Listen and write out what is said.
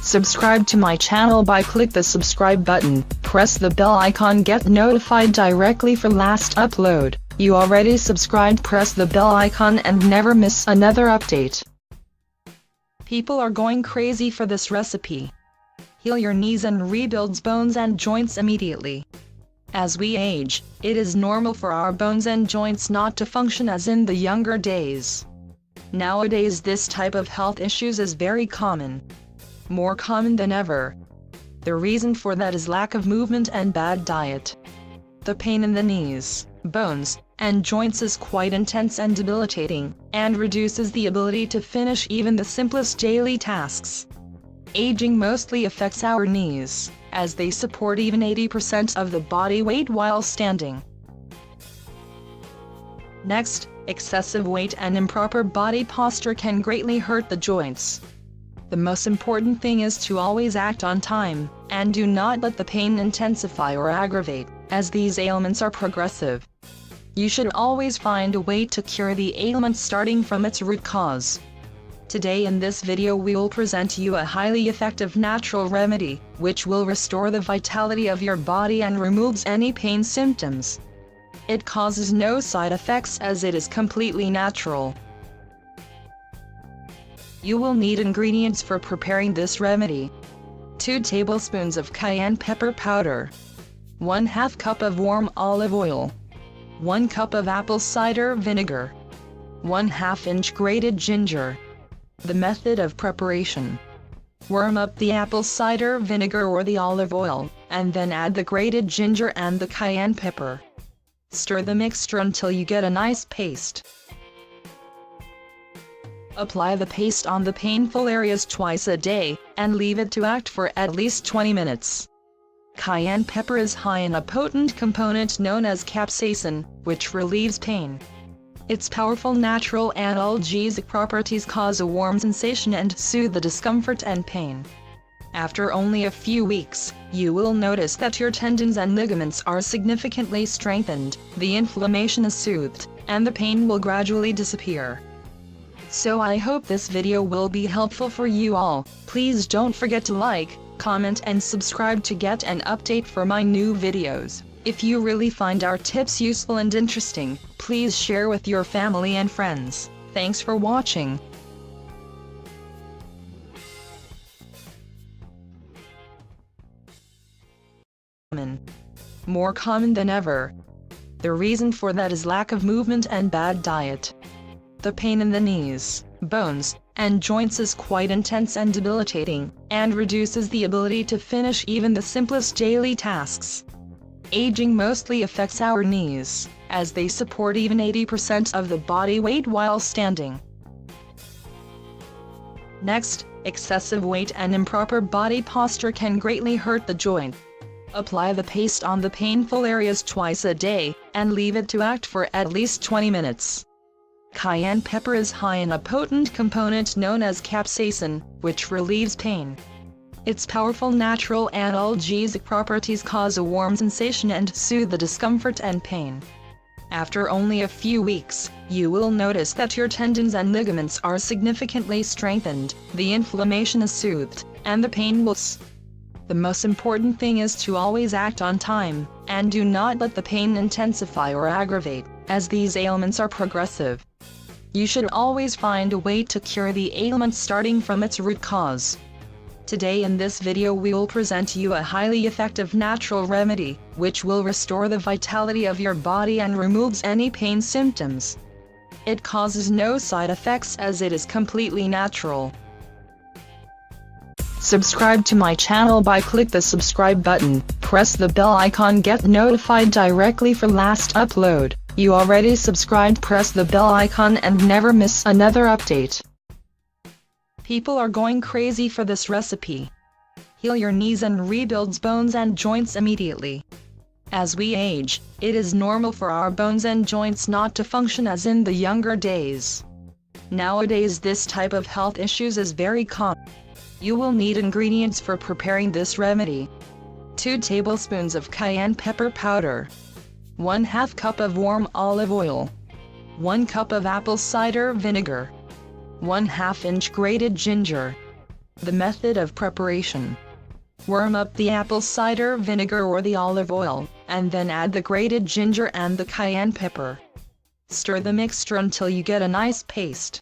Subscribe to my channel by click the subscribe button, press the bell icon, get notified directly for last upload. You already subscribed, press the bell icon and never miss another update. People are going crazy for this recipe. Heal your knees and rebuilds bones and joints immediately. As we age, it is normal for our bones and joints not to function as in the younger days. Nowadays this type of health issues is very common. More common than ever. The reason for that is lack of movement and bad diet. The pain in the knees, bones, and joints is quite intense and debilitating, and reduces the ability to finish even the simplest daily tasks. Aging mostly affects our knees, as they support even 80% of the body weight while standing. Next, excessive weight and improper body posture can greatly hurt the joints. The most important thing is to always act on time, and do not let the pain intensify or aggravate, as these ailments are progressive. You should always find a way to cure the ailment starting from its root cause. Today in this video we will present you a highly effective natural remedy, which will restore the vitality of your body and removes any pain symptoms. It causes no side effects as it is completely natural. You will need ingredients for preparing this remedy. 2 tablespoons of cayenne pepper powder, 1/2 cup of warm olive oil, 1 cup of apple cider vinegar, 1/2 inch grated ginger. The method of preparation: warm up the apple cider vinegar or the olive oil, and then add the grated ginger and the cayenne pepper. Stir the mixture until you get a nice paste. Apply the paste on the painful areas twice a day, and leave it to act for at least 20 minutes. Cayenne pepper is high in a potent component known as capsaicin, which relieves pain. Its powerful natural analgesic properties cause a warm sensation and soothe the discomfort and pain. After only a few weeks, you will notice that your tendons and ligaments are significantly strengthened, the inflammation is soothed, and the pain will gradually disappear. So I hope this video will be helpful for you all. Please don't forget to like, comment and subscribe to get an update for my new videos. If you really find our tips useful and interesting, please share with your family and friends. Thanks for watching. More common than ever. The reason for that is lack of movement and bad diet. The pain in the knees, bones, and joints is quite intense and debilitating, and reduces the ability to finish even the simplest daily tasks. Aging mostly affects our knees, as they support even 80% of the body weight while standing. Next, excessive weight and improper body posture can greatly hurt the joint. Apply the paste on the painful areas twice a day, and leave it to act for at least 20 minutes. Cayenne pepper is high in a potent component known as capsaicin, which relieves pain. Its powerful natural analgesic properties cause a warm sensation and soothe the discomfort and pain. After only a few weeks, you will notice that your tendons and ligaments are significantly strengthened, the inflammation is soothed, and the pain will cease. The most important thing is to always act on time, and do not let the pain intensify or aggravate, as these ailments are progressive. You should always find a way to cure the ailment starting from its root cause. Today in this video we will present you a highly effective natural remedy, which will restore the vitality of your body and removes any pain symptoms. It causes no side effects as it is completely natural. Subscribe to my channel by click the subscribe button, press the bell icon, get notified directly for last upload. You already subscribed, press the bell icon and never miss another update. People are going crazy for this recipe. Heal your knees and rebuilds bones and joints immediately. As we age, it is normal for our bones and joints not to function as in the younger days. Nowadays this type of health issues is very common. You will need ingredients for preparing this remedy. 2 tablespoons of cayenne pepper powder, 1/2 cup of warm olive oil, 1 cup of apple cider vinegar, 1/2 inch grated ginger. The method of preparation: warm up the apple cider vinegar or the olive oil, and then add the grated ginger and the cayenne pepper. Stir the mixture until you get a nice paste.